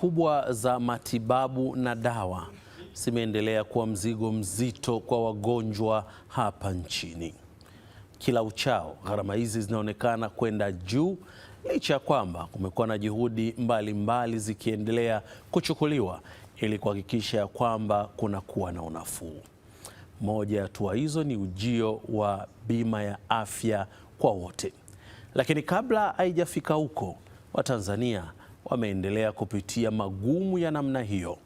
kubwa za matibabu na dawa zimeendelea kuwa mzigo mzito kwa wagonjwa hapa nchini. Kila uchao gharama hizi zinaonekana kwenda juu, licha ya kwamba kumekuwa na juhudi mbalimbali zikiendelea kuchukuliwa ili kuhakikisha kwamba kunakuwa na unafuu. Moja ya hatua hizo ni ujio wa bima ya afya kwa wote. Lakini kabla haijafika huko, Watanzania wameendelea kupitia magumu ya namna hiyo,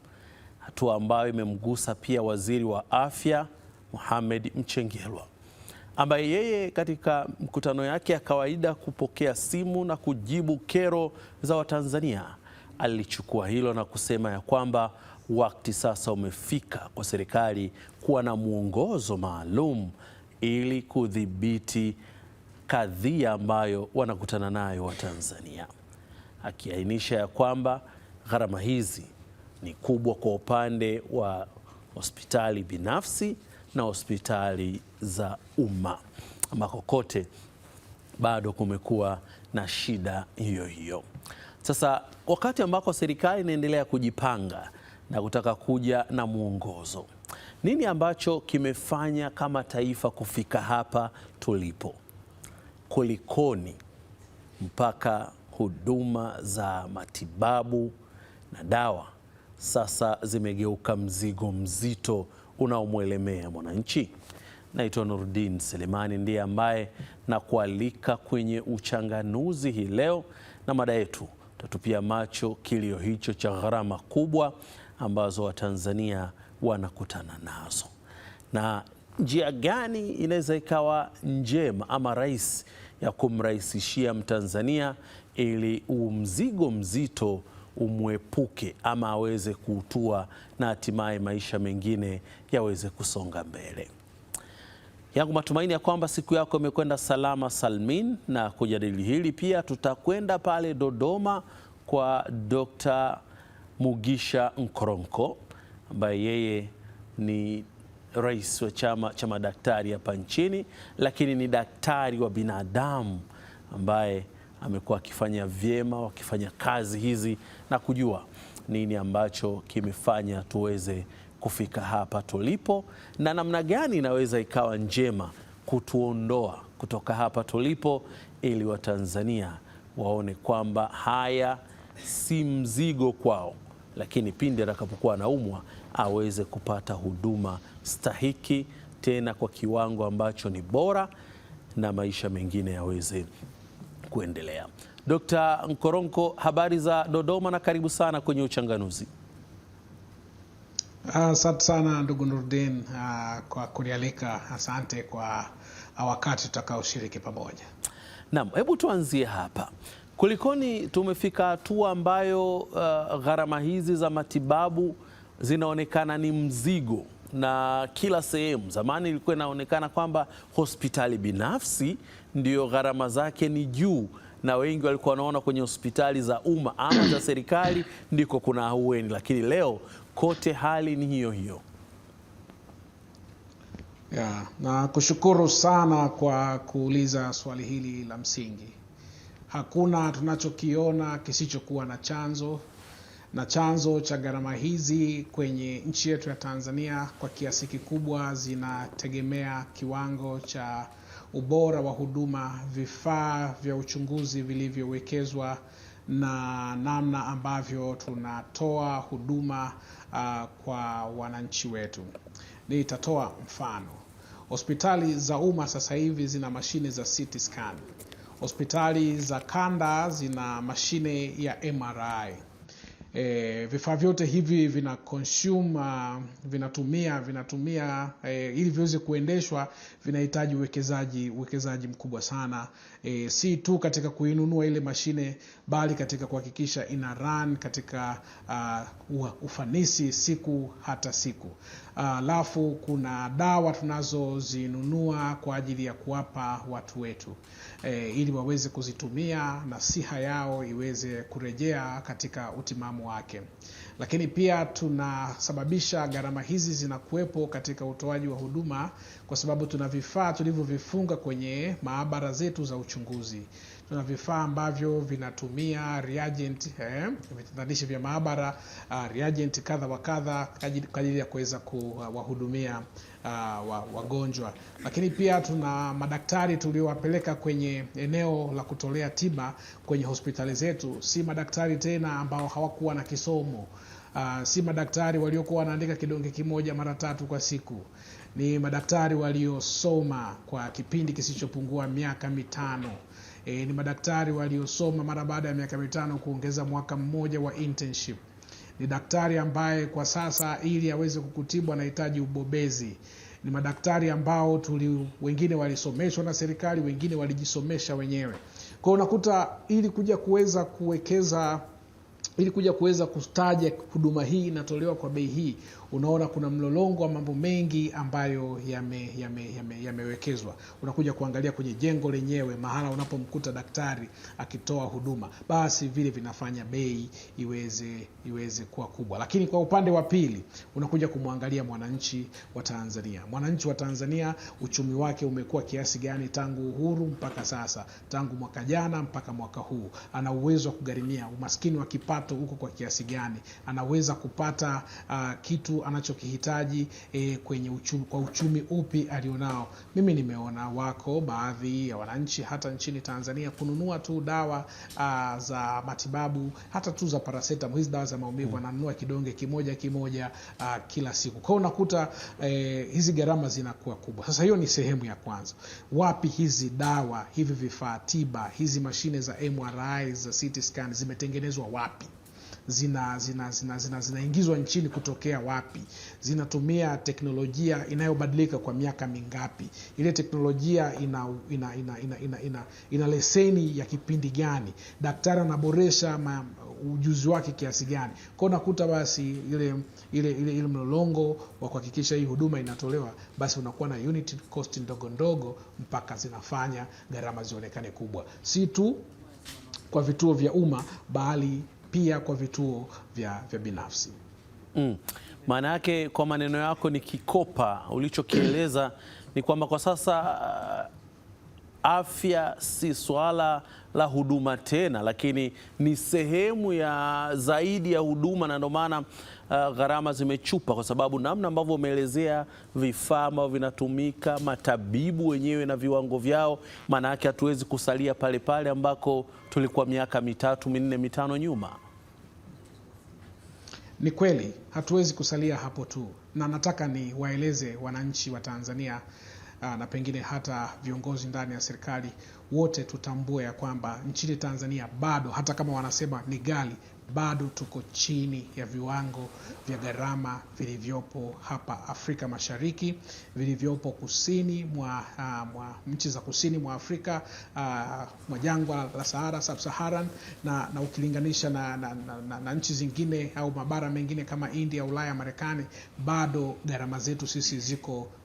hatua ambayo imemgusa pia Waziri wa Afya Mohamed Mchengerwa, ambaye yeye katika mkutano yake ya kawaida kupokea simu na kujibu kero za Watanzania alichukua hilo na kusema ya kwamba wakati sasa umefika kwa serikali kuwa na mwongozo maalum ili kudhibiti kadhia ambayo wanakutana nayo Watanzania, akiainisha ya kwamba gharama hizi ni kubwa kwa upande wa hospitali binafsi na hospitali za umma, ambako kote bado kumekuwa na shida hiyo hiyo. Sasa wakati ambako serikali inaendelea kujipanga na kutaka kuja na mwongozo, nini ambacho kimefanya kama taifa kufika hapa tulipo? Kulikoni mpaka huduma za matibabu na dawa sasa zimegeuka mzigo mzito unaomwelemea mwananchi? Naitwa Nurdin Selemani, ndiye ambaye nakualika kwenye uchanganuzi hii leo, na mada yetu tutatupia macho kilio hicho cha gharama kubwa ambazo Watanzania wanakutana nazo, na njia gani inaweza ikawa njema ama rahisi ya kumrahisishia Mtanzania ili mzigo mzito umwepuke ama aweze kuutua na hatimaye maisha mengine yaweze kusonga mbele. Yangu matumaini ya kwamba siku yako imekwenda salama salmin, na kujadili hili pia tutakwenda pale Dodoma kwa Dr. Mugisha Nkoronko, ambaye yeye ni rais wa chama cha madaktari hapa nchini, lakini ni daktari wa binadamu ambaye amekuwa akifanya vyema wakifanya kazi hizi na kujua nini ambacho kimefanya tuweze kufika hapa tulipo na namna gani inaweza ikawa njema kutuondoa kutoka hapa tulipo, ili Watanzania waone kwamba haya si mzigo kwao, lakini pindi atakapokuwa anaumwa aweze kupata huduma stahiki, tena kwa kiwango ambacho ni bora, na maisha mengine yaweze kuendelea. Dr. Nkoronko, habari za Dodoma na karibu sana kwenye uchanganuzi. Asante sana ndugu Nurdin kwa kunialika. Asante kwa wakati tutakaoshiriki pamoja. Naam, hebu tuanzie hapa. Kulikoni tumefika hatua ambayo gharama hizi za matibabu zinaonekana ni mzigo na kila sehemu? Zamani ilikuwa inaonekana kwamba hospitali binafsi ndio gharama zake ni juu, na wengi walikuwa wanaona kwenye hospitali za umma ama za serikali ndiko kuna ahueni, lakini leo kote hali ni hiyo hiyo. Na kushukuru sana kwa kuuliza swali hili la msingi. Hakuna tunachokiona kisichokuwa na chanzo, na chanzo cha gharama hizi kwenye nchi yetu ya Tanzania kwa kiasi kikubwa zinategemea kiwango cha ubora wa huduma, vifaa vya uchunguzi vilivyowekezwa, na namna ambavyo tunatoa huduma kwa wananchi wetu. Nitatoa mfano. Hospitali za umma sasa hivi zina mashine za CT scan. Hospitali za kanda zina mashine ya MRI. Vifaa vyote hivi vinatumia ili viweze kuendeshwa, vinahitaji uwekezaji mkubwa sana, si tu katika kuinunua ile mashine, bali katika kuhakikisha ina run katika ufanisi siku hata siku. Alafu kuna dawa tunazozinunua kwa ajili ya kuwapa watu wetu ili waweze kuzitumia na siha yao iweze kurejea katika utimamu wake. Lakini pia tunasababisha gharama hizi zinakuwepo katika utoaji wa huduma kwa sababu tuna vifaa tulivyovifunga kwenye maabara zetu za uchunguzi. tuna vifaa ambavyo vinatumia reagent, vitendanishi vya maabara, reagent kadha wa kadha kwa ajili ya kuweza kuwahudumia wagonjwa. Lakini pia tuna madaktari tuliowapeleka kwenye eneo la kutolea tiba kwenye hospitali zetu, si madaktari tena ambao hawakuwa na kisomo, si madaktari waliokuwa wanaandika kidonge kimoja mara 3 kwa siku. Ni madaktari waliosoma kwa kipindi kisichopungua miaka 5. Ni madaktari waliosoma mara baada ya miaka 5 kuongeza mwaka mmoja wa internship. Ni daktari ambaye kwa sasa ili aweze kukutibu anahitaji ubobezi. Ni madaktari ambao wengine walisomeshwa na serikali, wengine walijisomesha wenyewe. Kwa unakuta ili kuja kuweza kustaja huduma hii inatolewa kwa bei hii, unaona kuna mlolongo wa mambo mengi ambayo yamewekezwa. Unakuja kuangalia kwenye jengo lenyewe, mahala unapomkuta daktari akitoa huduma, basi vile vinafanya bei iweze kuwa kubwa. Lakini kwa upande wa pili unakuja kumwangalia mwananchi wa Tanzania. Mwananchi wa Tanzania uchumi wake umekuwa kiasi gani tangu uhuru mpaka sasa, tangu mwaka jana mpaka mwaka huu? Ana uwezo wa kugharimia? Umaskini wa kipato huko kwa kiasi gani? Anaweza kupata kitu anachokihitaji kwenye uchumi upi alionao? Mimi nimeona wako baadhi ya wananchi hata nchini Tanzania kununua tu dawa za matibabu, hata tu za paracetamol, hizi dawa za maumivu, ananunua kidonge kimoja kila siku. Kwa unakuta hizi gharama zinakuwa kubwa. Sasa hiyo ni sehemu ya kwanza. Wapi hizi dawa, hivi vifaa tiba, hizi mashine za MRI, za CT scan zimetengenezwa wapi? Zinaingizwa nchini kutokea wapi? Zinatumia teknolojia inayobadilika kwa miaka mingapi? Ile teknolojia ina leseni ya kipindi gani? Daktari anaboresha ujuzi wake kiasi gani? Kwa unakuta basi ile mlolongo wa kuhakikisha hii huduma inatolewa, basi unakuwa na unit cost ndogo ndogo mpaka zinafanya gharama zionekane kubwa, si tu kwa vituo vya umma bali pia kwa vituo vya binafsi. Maana yake kwa maneno yako ni kikopa ulichokieleza ni kwamba kwa sasa afya si swala la huduma tena, lakini ni sehemu ya zaidi ya huduma, na ndio maana gharama zimechupa, kwa sababu namna ambavyo umeelezea vifaa ambavyo vinatumika, matabibu wenyewe na viwango vyao, maana yake hatuwezi kusalia pale pale ambako tulikuwa miaka 3, 4, 5 nyuma. Ni kweli hatuwezi kusalia hapo tu, na nataka ni waeleze wananchi wa Tanzania na pengine hata viongozi ndani ya serikali wote tutambue ya kwamba nchini Tanzania bado, hata kama wanasema ni ghali, bado tuko chini ya viwango vya gharama vilivyopo hapa Afrika Mashariki, vilivyopo kusini mwa nchi za kusini mwa Afrika, mwa jangwa la Sahara, Sub-Saharan, na ukilinganisha na nchi zingine au mabara mengine kama India, Ulaya, Marekani, bado gharama zetu sisi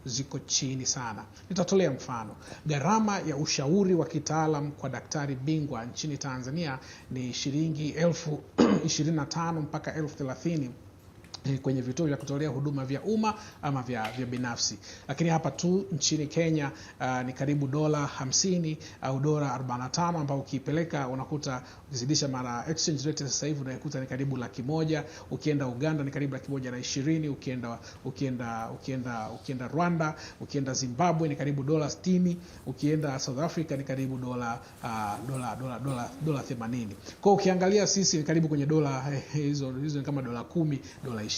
ziko chini sana. Nitatolea mfano. Gharama ya ushauri wa kitaalam kwa daktari bingwa nchini Tanzania ni shilingi 25,000 mpaka 30,000 kwenye vituo vya kutolea huduma vya umma ama vya binafsi. Lakini hapa tu nchini Kenya ni karibu $50 au $45, ambao ukiipeleka unakuta ukizidisha mara exchange rate sasa hivi unaikuta ni karibu 100,000. Ukienda Uganda ni karibu 120,000, ukienda Rwanda, ukienda Zimbabwe ni karibu $60, ukienda South Africa ni karibu $80. Kwa ukiangalia sisi ni karibu kwenye hizo ni kama $10, $20.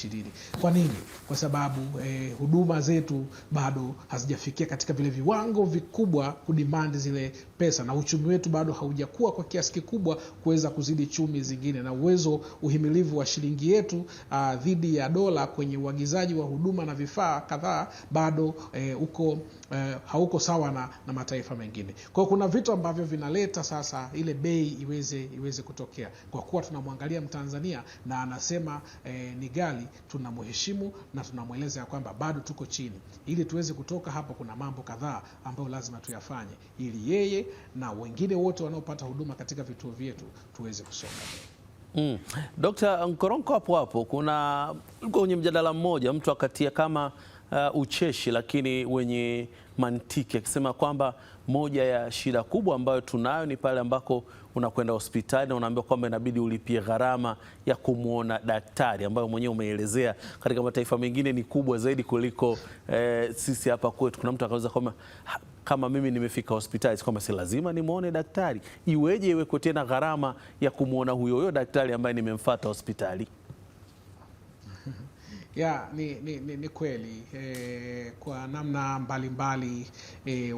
Kwa nini? Kwa sababu huduma zetu bado hazijafikia katika vile viwango vikubwa kudemand zile pesa, na uchumi wetu bado haujakuwa kwa kiasi kikubwa kuweza kuzidi chumi zingine, na uhimilivu wa shilingi yetu dhidi ya dola kwenye uagizaji wa huduma na vifaa kadhaa bado hauko sawa na mataifa mengine. Kwa kuna vitu ambavyo vinaleta sasa ile bei iweze kutokea. Kwa kuwa tunamwangalia Mtanzania na anasema ni ghali, tunamheshimu na tunamweleza ya kwamba bado tuko chini. Ili tuweze kutoka hapo, kuna mambo kadhaa ambayo lazima tuyafanye ili yeye na wengine wote wanaopata huduma katika vituo vyetu tuweze kusonga mbele. Dr. Nkoronko, hapo kuna kwenye mjadala mmoja mtu akatia kama ucheshi lakini wenye mantiki, akisema kwamba moja ya shida kubwa ambayo tunayo ni pale ambako unakwenda hospitali na unaambiwa kwamba inabidi ulipie gharama ya kumwona daktari, ambayo mwenyewe umeelezea katika mataifa mengine ni kubwa zaidi kuliko sisi hapa kwetu. Kuna mtu akaweza kwamba kama mimi nimefika hospitali kwamba si lazima nimuone daktari, iweje iwekwe tena gharama ya kumwona huyo daktari ambaye nimemfuata hospitali? Ya, ni kweli kwa namna mbalimbali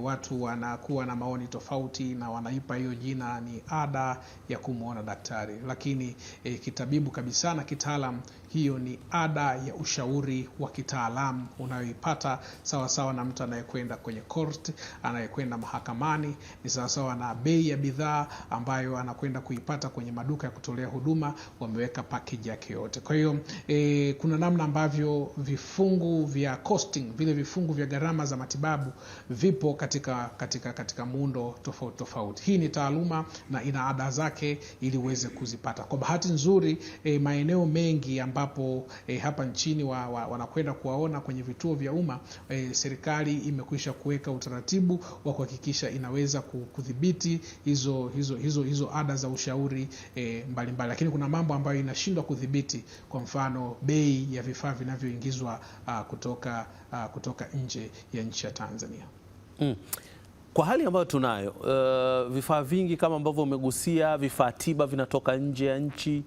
watu wanakuwa na maoni tofauti na wanaipa hiyo jina ni ada ya kumwona daktari, lakini kitabibu kabisa na kitaalam hiyo ni ada ya ushauri wa kitaalamu unayoipata sawa sawa na mtu anayekwenda kwenye court, anayekwenda mahakamani. Ni sawa sawa na bei ya bidhaa ambayo anakwenda kuipata kwenye maduka ya kutolea huduma, wameweka package yake yote. Kwa hiyo kuna namna ambavyo vifungu vya costing, vile vifungu vya gharama za matibabu vipo katika muundo tofauti tofauti. Hii ni taaluma na ina ada zake ili uweze kuzipata. Kwa bahati nzuri maeneo mengi ambapo hapa nchini wanakwenda kuwaona kwenye vituo vya umma, serikali imekwisha kuweka utaratibu wa kuhakikisha inaweza kudhibiti hizo ada za ushauri mbalimbali, lakini kuna mambo ambayo inashindwa kudhibiti, kwa mfano bei ya vifaa vinavyoingizwa kutoka nje ya nchi ya Tanzania. Kwa hali ambayo tunayo, vifaa vingi kama ambavyo umegusia, vifaa tiba vinatoka nje ya nchi,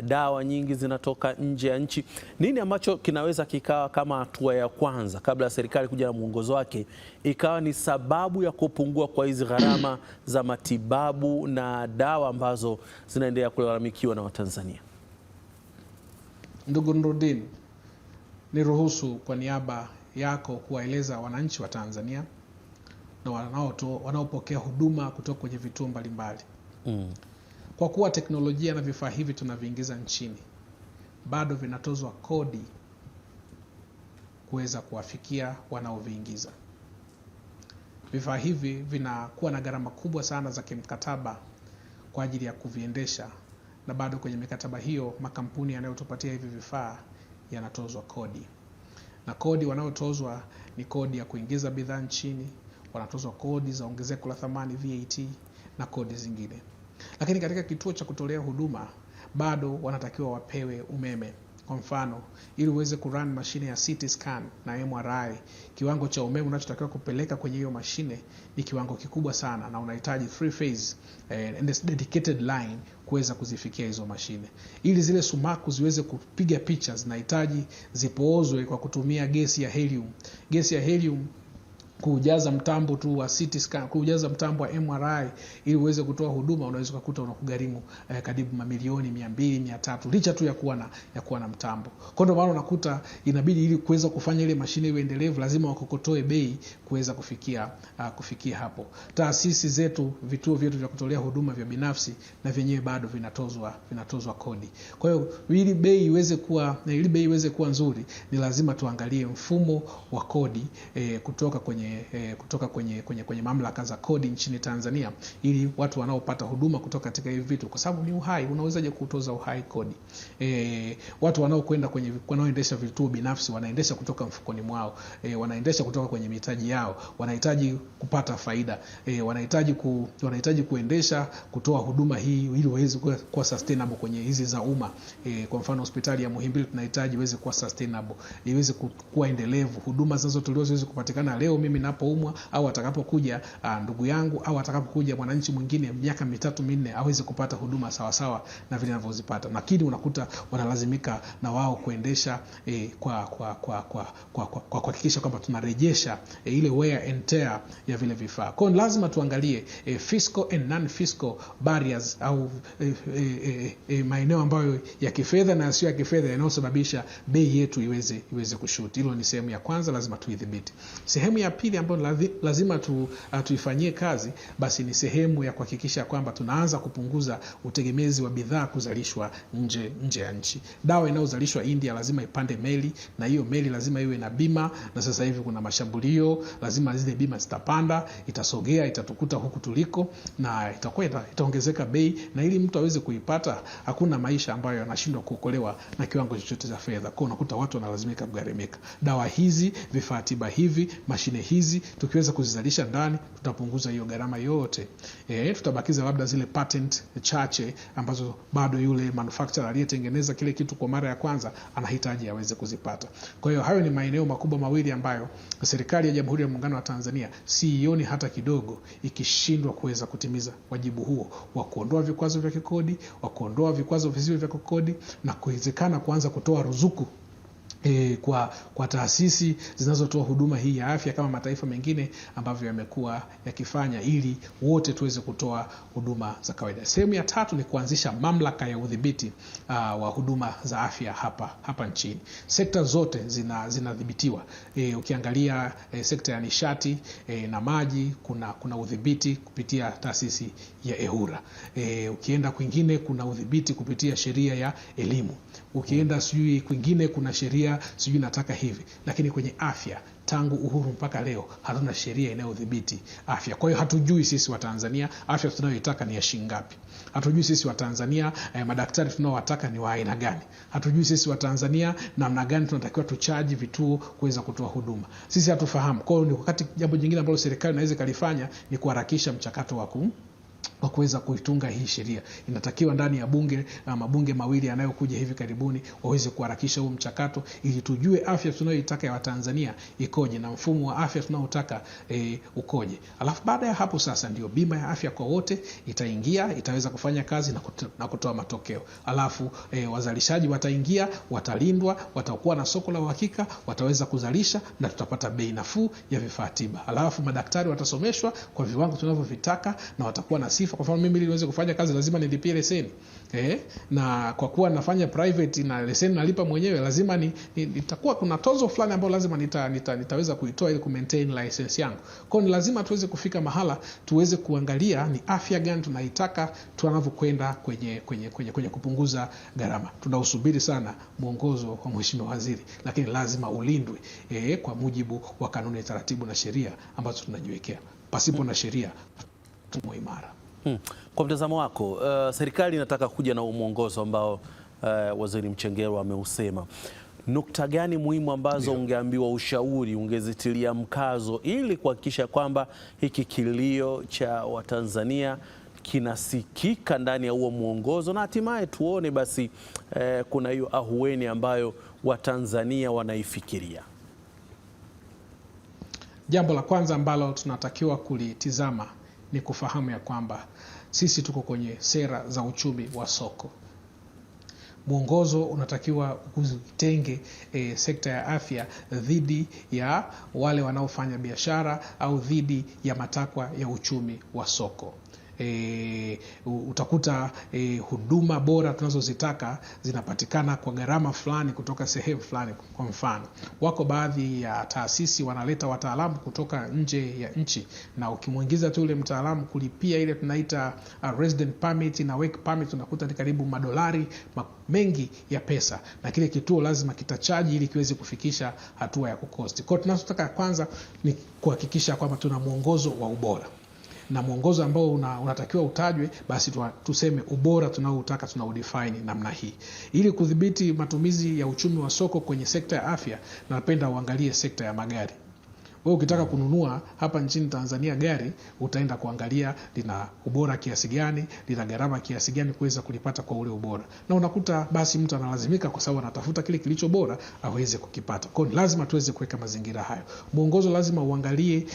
dawa nyingi zinatoka nje ya nchi. Nini ambacho kinaweza kikawa kama hatua ya kwanza kabla ya serikali kuja na mwongozo wake ikawa ni sababu ya kupungua kwa hizi gharama za matibabu na dawa ambazo zinaendelea kulalamikiwa na Watanzania? Ndugu Nurdin, niruhusu kwa niaba yako kuwaeleza wananchi wa Tanzania na wanaopokea huduma kutoka kwenye vituo mbalimbali. Kwa kuwa teknolojia na vifaa hivi tunaviingiza nchini, bado vinatozwa kodi kuweza kuwafikia wanaoviingiza. Vifaa hivi vinakuwa na gharama kubwa sana za kimkataba kwa ajili ya kuviendesha, na bado kwenye mikataba hiyo makampuni yanayotupatia hivi vifaa yanatozwa kodi. Na kodi wanaotozwa ni kodi ya kuingiza bidhaa nchini, wanatozwa kodi za ongezeko la thamani VAT na kodi zingine. Lakini katika kituo cha kutolea huduma bado wanatakiwa wapewe umeme. Kwa mfano, ili uweze kurun mashine ya CT scan na MRI, kiwango cha umeme unachotakiwa kupeleka kwenye hiyo mashine ni kiwango kikubwa sana, na unahitaji 3 phase and dedicated line kuweza kuzifikia hizo mashine. Ili zile sumaku ziweze kupiga picha zinahitaji zipoozwe kwa kutumia gesi ya helium. Gesi ya helium kujaza mtambo tu wa CT scan, kujaza mtambo wa MRI ili uweze kutoa huduma, unaweza kukuta unakugharimu karibu mamilioni 200, 300 licha tu ya kuwa na mtambo. Kwa ndio maana unakuta inabidi ili kuweza kufanya ile mashine iwe endelevu lazima wakokotoe bei kuweza kufikia hapo. Taasisi zetu, vituo vyetu vya kutolea huduma vya binafsi na vyenyewe bado vinatozwa kodi. Kwa hiyo ili bei iweze kuwa nzuri ni lazima tuangalie mfumo wa kodi kutoka kwenye mamlaka za kodi nchini Tanzania, ili watu wanaopata huduma kutoka katika hivi vitu, kwa sababu ni uhai, unawezaje kutoza uhai kodi? Watu wanaoendesha vituo binafsi wanaendesha kutoka mfukoni mwao, wanaendesha kutoka kwenye mitaji yao, wanahitaji kupata faida, wanahitaji kuendesha kutoa huduma hii ili waweze kuwa sustainable kwenye hizi za umma. Kwa mfano hospitali ya Muhimbili tunahitaji iweze kuwa sustainable, iweze kuwa endelevu, huduma zinazotolewa ziweze kupatikana leo mimi napoumwa, au atakapokuja ndugu yangu, au atakapokuja mwananchi mwingine miaka 3-4 aweze kupata huduma sawa sawa na vile anavyozipata. Lakini unakuta wanalazimika na wao kuendesha kwa kuhakikisha kwamba tunarejesha ile wear and tear ya vile vifaa. Kwa hiyo lazima tuangalie fiscal and non fiscal barriers, au maeneo ambayo ya kifedha na sio ya kifedha yanayosababisha bei yetu iweze kushuti. Hilo ni sehemu ya kwanza, lazima tuidhibiti. Sehemu ya pili pili ambayo lazima tuifanyie kazi basi ni sehemu ya kuhakikisha kwamba tunaanza kupunguza utegemezi wa bidhaa kuzalishwa nje ya nchi. Dawa inayozalishwa India lazima ipande meli, na hiyo meli lazima iwe na bima, na sasa hivi kuna mashambulio, lazima zile bima zitapanda, itasogea, itatukuta huku tuliko, na itaongezeka bei, na ili mtu aweze kuipata hakuna maisha ambayo yanashindwa kuokolewa na kiwango chochote cha fedha. Kwa unakuta watu wanalazimika kugharimika. Dawa hizi, vifaa tiba hivi, mashine hizi tukiweza kuzizalisha ndani, tutapunguza hiyo gharama yote. Tutabakiza labda zile patent chache ambazo bado yule manufacturer aliyetengeneza kile kitu kwa mara ya kwanza anahitaji aweze kuzipata. Kwa hiyo hayo ni maeneo makubwa mawili ambayo serikali ya Jamhuri ya Muungano wa Tanzania sioni hata kidogo ikishindwa kuweza kutimiza wajibu huo wa kuondoa vikwazo vya kikodi, wa kuondoa vikwazo visivyo vya kikodi, na kuwezekana kuanza kutoa ruzuku kwa taasisi zinazotoa huduma hii ya afya kama mataifa mengine ambavyo yamekuwa yakifanya, ili wote tuweze kutoa huduma za kawaida. Sehemu ya tatu ni kuanzisha mamlaka ya udhibiti wa huduma za afya hapa nchini. Sekta zote zinadhibitiwa. Ukiangalia sekta ya nishati na maji, kuna udhibiti kupitia taasisi ya EWURA. Ukienda kwingine kuna udhibiti kupitia sheria ya elimu. Ukienda sijui kwingine kuna sheria sijui nataka hivi. Lakini kwenye afya tangu uhuru mpaka leo hatuna sheria inayodhibiti afya. Kwa hiyo hatujui sisi wa Tanzania afya tunayoitaka ni ya shilingi ngapi. Hatujui sisi wa Tanzania madaktari tunaowataka ni wa aina gani. Hatujui sisi wa Tanzania namna gani tunatakiwa tuchaji vituo kuweza kutoa huduma. Sisi hatufahamu. Kwa hiyo ni wakati jambo jingine ambalo serikali inaweza kalifanya ni kuharakisha mchakato wa kuweza kuitunga hii sheria. Inatakiwa ndani ya mabunge mawili yanayokuja hivi karibuni waweze kuharakisha huu mchakato ili tujue afya tunayoitaka ya Watanzania ikoje na mfumo wa afya tunaotaka ukoje. Alafu baada ya hapo sasa ndio bima ya afya kwa wote itaingia, itaweza kufanya kazi na kutoa matokeo. Alafu wazalishaji wataingia, watalindwa, watakuwa na soko la uhakika, wataweza kuzalisha na tutapata bei nafuu ya vifaa tiba. Alafu madaktari watasomeshwa kwa viwango tunavyovitaka na watakuwa na sifa. Kwa mfano mimi ili niweze kufanya kazi lazima nilipie leseni. Na kwa kuwa nafanya private na leseni nalipa mwenyewe, lazima nitakuwa kuna tozo fulani ambayo lazima nitaweza kuitoa ili ku-maintain license yangu. Kwa hiyo ni lazima tuweze kufika mahala tuweze kuangalia ni afya gani tunaitaka tunavyokwenda kwenye kupunguza gharama. Tunausubiri sana mwongozo wa Mheshimiwa Waziri, lakini lazima ulindwe kwa mujibu wa kanuni, taratibu na sheria ambazo tunajiwekea. Pasipo na sheria tumo imara. Kwa mtazamo wako, serikali inataka kuja na mwongozo ambao Waziri Mchengerwa ameusema. Nukta gani muhimu ambazo ungeambiwa ushauri ungezitilia mkazo ili kuhakikisha kwamba hiki kilio cha Watanzania kinasikika ndani ya huo mwongozo na hatimaye tuone basi kuna hiyo ahueni ambayo Watanzania wanaifikiria? Jambo la kwanza ambalo tunatakiwa kulitizama ni kufahamu ya kwamba sisi tuko kwenye sera za uchumi wa soko. Mwongozo unatakiwa kutenge sekta ya afya dhidi ya wale wanaofanya biashara au dhidi ya matakwa ya uchumi wa soko. Utakuta huduma bora tunazozitaka zinapatikana kwa gharama fulani kutoka sehemu fulani. Kwa mfano, wako baadhi ya taasisi wanaleta wataalamu kutoka nje ya nchi, na ukimuingiza tu yule mtaalamu kulipia ile tunaita resident permit na work permit, unakuta ni karibu madolari mengi ya pesa, na kile kituo lazima kitachaji ili kiweze kufikisha hatua ya kukosti. Kwa hiyo tunachotaka kwanza ni kuhakikisha kwamba tuna mwongozo wa ubora, na mwongozo ambao unatakiwa utajwe, basi tuseme ubora tunaoutaka tunaudefine namna hii. Ili kudhibiti matumizi ya uchumi wa soko kwenye sekta ya afya, napenda uangalie sekta ya magari. Wewe ukitaka kununua hapa nchini Tanzania gari, utaenda kuangalia lina ubora kiasi gani, lina gharama kiasi gani kuweza kulipata kwa ule ubora. Na unakuta basi mtu analazimika kwa sababu anatafuta kile kilicho bora aweze kukipata. Kwa hiyo lazima tuweze kuweka mazingira hayo. Mwongozo lazima uangalie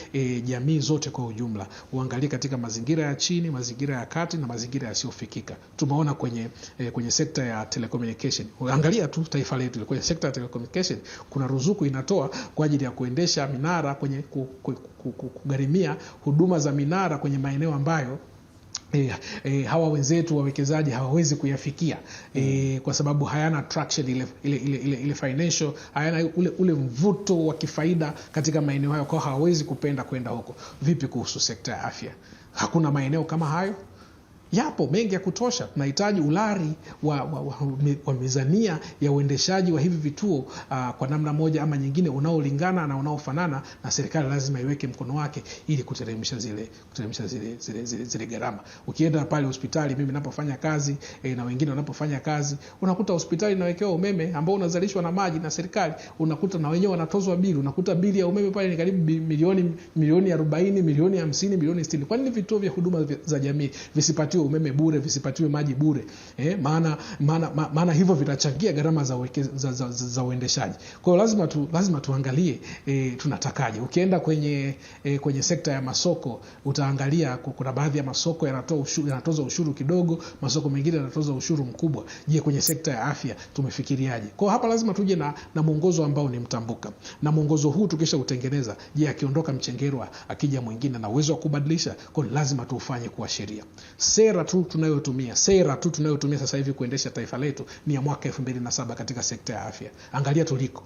jamii zote kwa ujumla. Uangalie katika mazingira ya chini, mazingira ya kati na mazingira yasiyofikika. Tumeona kwenye sekta ya telecommunication. Angalia tu taifa letu kwenye sekta ya telecommunication kuna ruzuku inatoa kwa ajili ya kuendesha minara kwenye kugharimia huduma za minara kwenye maeneo ambayo hawa wenzetu wawekezaji hawawezi kuyafikia kwa sababu hayana traction ile financial, hayana ule mvuto wa kifaida katika maeneo hayo, kwa hawawezi kupenda kwenda huko. Vipi kuhusu sekta ya afya? Hakuna maeneo kama hayo? Yapo mengi ya kutosha. Tunahitaji ulari wa mizania ya uendeshaji wa hivi vituo kwa namna moja ama nyingine unaolingana na unaofanana, na serikali lazima iweke mkono wake ili kuteremsha zile gharama. Ukienda pale hospitali, mimi ninapofanya kazi na wengine wanapofanya kazi, unakuta hospitali inawekewa umeme ambao unazalishwa na maji na serikali, unakuta na wenyewe wanatozwa bili, unakuta bili ya umeme pale ni karibu milioni 40, milioni 50, milioni 60. Kwa nini vituo vya huduma za jamii visipatiwe umeme bure, visipatiwe maji bure? Maana hivyo vitachangia gharama za uendeshaji. Kwa hiyo lazima tuangalie tunatakaje. Ukienda kwenye sekta ya masoko, utaangalia kuna baadhi ya masoko yanatoza ushuru kidogo, masoko mengine yanatoza ushuru mkubwa. Je, kwenye sekta ya afya tumefikiriaje? Kwa hapa lazima tuje na mwongozo ambao ni mtambuka. Na mwongozo huu tukisha utengeneza, je, akiondoka Mchengerwa akija mwingine na uwezo wa kubadilisha, kwa lazima tuufanye kuwa sheria. Sera tu tunayotumia sasa hivi kuendesha taifa letu ni ya mwaka 2007 katika sekta ya afya. Angalia tuliko.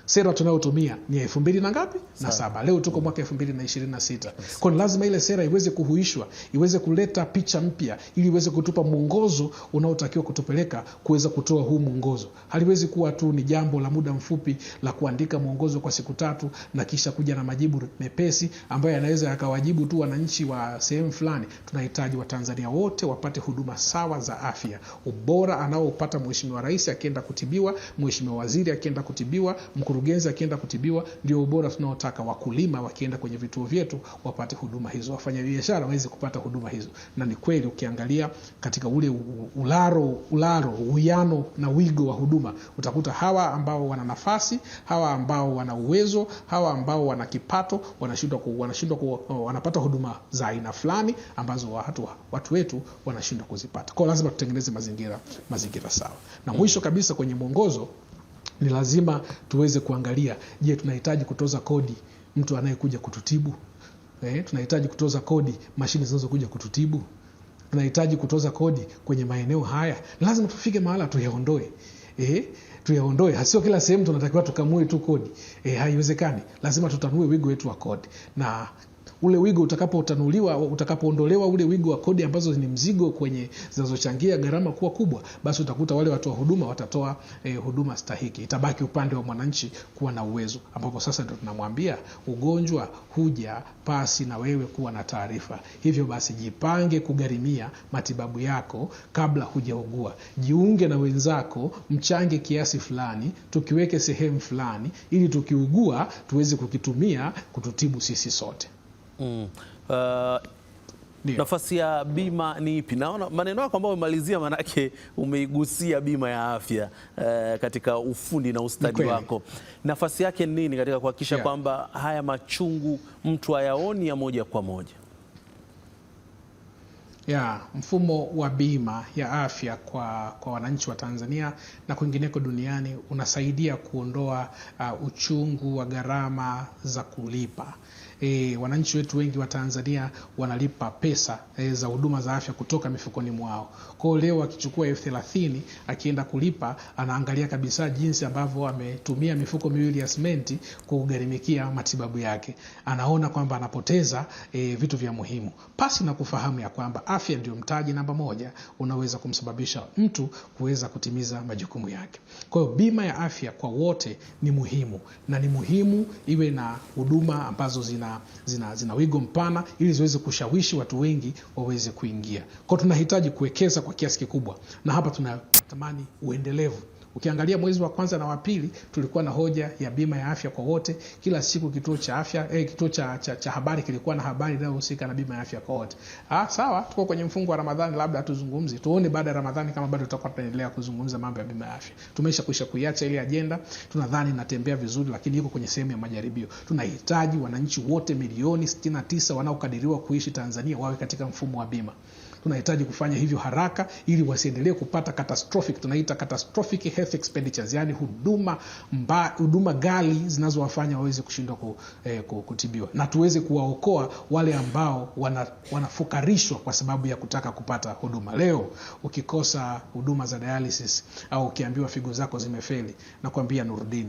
Sera tunayotumia ni ya 2000 na ngapi? Na 7. Leo tuko mwaka 2026. Kwa lazima ile sera iweze kuhuishwa, iweze kuleta picha mpya, ili iweze kutupa mwongozo unaotakiwa kutupeleka kuweza kutoa huu mwongozo. Haliwezi kuwa tu ni jambo la muda mfupi la kuandika mwongozo kwa siku 3 na kisha kuja na majibu mepesi ambayo yanaweza yakawajibu tu wananchi wa sehemu fulani. Tunahitaji Watanzania wote wapate huduma sawa za afya. Ubora anaopata Mheshimiwa Rais akienda kutibiwa, Mheshimiwa Waziri akienda kutibiwa, mkurugenzi akienda kutibiwa, ndio ubora tunaotaka. Wakulima wakienda kwenye vituo vyetu wapate huduma hizo, wafanya biashara waweze kupata huduma hizo. Na ni kweli ukiangalia katika ule uwiano na wigo wa huduma, utakuta hawa ambao wana nafasi, hawa ambao wana uwezo, hawa ambao wana kipato wanapata huduma za aina fulani ambazo watu wetu wanashindwa kuzipata. Kwa lazima tutengeneze mazingira sawa. Na mwisho kabisa kwenye mwongozo ni lazima tuweze kuangalia, je, tunahitaji kutoza kodi mtu anayekuja kututibu? Tunahitaji kutoza kodi mashine zinazokuja kututibu? Tunahitaji kutoza kodi kwenye maeneo haya? Lazima tufike mahala tuyaondoe. Tuyaondoe. Hasio kila sehemu tunatakiwa tukamue tu kodi. Haiwezekani. Lazima tutanue wigo wetu wa kodi. Na ule wigo utakapoondolewa ule wigo wa kodi ambazo ni mzigo kwenye zinazochangia gharama kuwa kubwa, basi utakuta wale watu wa huduma watatoa huduma stahiki. Itabaki upande wa mwananchi kuwa na uwezo, ambapo sasa ndio tunamwambia ugonjwa huja pasi na wewe kuwa na taarifa. Hivyo basi jipange kugharimia matibabu yako kabla hujaugua. Jiunge na wenzako, mchange kiasi fulani, tukiweke sehemu fulani, ili tukiugua tuweze kukitumia kututibu sisi sote. Nafasi ya bima ni ipi? Naona maneno yako ambayo umemalizia, manake umeigusia bima ya afya katika ufundi na ustadi wako. Nafasi yake ni nini katika kuhakikisha kwamba haya machungu mtu hayaoni ya moja kwa moja? Mfumo wa bima ya afya kwa wananchi wa Tanzania na kwingineko duniani unasaidia kuondoa uchungu wa gharama za kulipa. Wananchi wetu wengi wa Tanzania wanalipa pesa za huduma za afya kutoka mifukoni mwao. Kwa leo akichukua 30,000 akienda kulipa, anaangalia kabisa jinsi ambavyo ametumia mifuko 2 ya simenti kugharimikia matibabu yake. Anaona kwamba anapoteza vitu vya muhimu, pasi na kufahamu ya kwamba afya ndio mtaji namba 1 unaweza kumsababisha mtu kuweza kutimiza majukumu yake. Kwa hiyo bima ya afya kwa wote ni muhimu, na ni muhimu iwe na huduma ambazo zina wigo mpana ili ziweze kushawishi watu wengi waweze kuingia. Kwa tunahitaji kuwekeza kwa kiasi kikubwa, na hapa tunatamani uendelevu. Ukiangalia mwezi wa kwanza na wa pili tulikuwa na hoja ya bima ya afya kwa wote. Kila siku kituo cha afya kituo cha habari kilikuwa na habari inayohusika na bima ya afya kwa wote. Sawa, tuko kwenye mfungo wa Ramadhani, labda tuzungumze. Tuone baada ya Ramadhani kama bado tutakuwa tunaendelea kuzungumza mambo ya bima ya afya. Tumesha kuiacha ile agenda, tunadhani inatembea vizuri, lakini iko kwenye sehemu ya majaribio. Tunahitaji wananchi wote milioni 69 wanaokadiriwa kuishi Tanzania wawe katika mfumo wa bima. Tunahitaji kufanya hivyo haraka ili wasiendelee kupata tunaita catastrophic health expenditures, yani huduma ghali zinazowafanya waweze kushindwa kutibiwa, na tuweze kuwaokoa wale ambao wanafukarishwa kwa sababu ya kutaka kupata huduma. Leo ukikosa huduma za dialysis au ukiambiwa figo zako zimefeli, nakwambia Nurdin,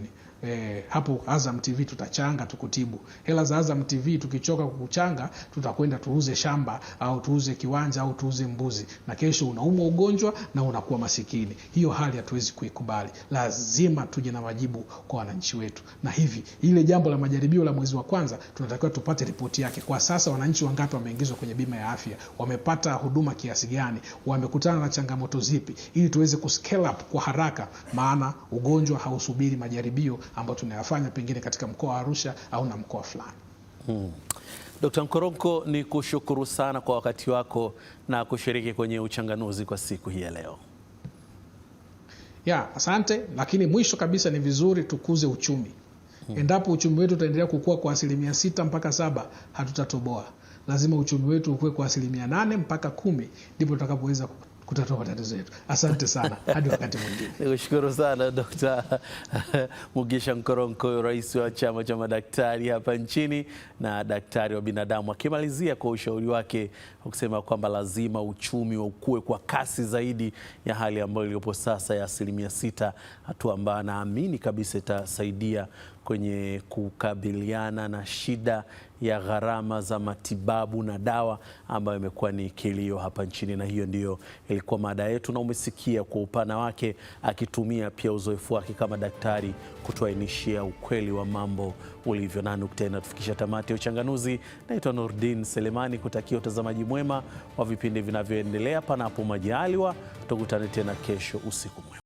hapo Azam TV tutachanga tukutibu. Hela za Azam TV tukichoka kukuchanga, tutakwenda tuuze shamba au tuuze kiwanja au tuuze mbuzi, na kesho unaumwa ugonjwa na unakuwa masikini. Hiyo hali hatuwezi kuikubali. Lazima tuje na majibu kwa wananchi wetu, na hivi ile jambo la majaribio la mwezi wa kwanza tunatakiwa tupate ripoti yake. Kwa sasa wananchi wangapi wameingizwa kwenye bima ya afya, wamepata huduma kiasi gani, wamekutana na changamoto zipi, ili tuweze kuscale up kwa haraka, maana ugonjwa hausubiri majaribio ambayo tunayafanya pengine katika mkoa wa Arusha au na mkoa fulani. Dr. Nkoronko, ni kushukuru sana kwa wakati wako na kushiriki kwenye uchanganuzi kwa siku hii ya leo. Asante, lakini mwisho kabisa ni vizuri tukuze uchumi. Endapo uchumi wetu utaendelea kukua kwa 6% mpaka 7%, hatutatoboa. Lazima uchumi wetu ukue kwa 8% mpaka 10%, ndipo tutakapoweza kutatua matatizo yetu. Asante sana, hadi wakati mwingine. Nikushukuru sana Dr. Mugisha Nkoronko, rais wa chama cha madaktari hapa nchini na daktari wa binadamu, akimalizia kwa ushauri wake kusema kwamba lazima uchumi ukue kwa kasi zaidi ya hali ambayo iliyopo sasa ya 6%, hatua ambayo anaamini kabisa itasaidia kwenye kukabiliana na shida ya gharama za matibabu na dawa ambayo imekuwa ni kilio hapa nchini. Na hiyo ndiyo ilikuwa mada yetu, na umesikia kwa upana wake akitumia pia uzoefu wake kama daktari kutuainishia ukweli wa mambo ulivyo. Na nukta inatufikisha tamati ya uchanganuzi. Naitwa Nurdin Selemani, kutakia utazamaji mwema wa vipindi vinavyoendelea. Panapo majaliwa tukutane tena kesho. Usiku mwema.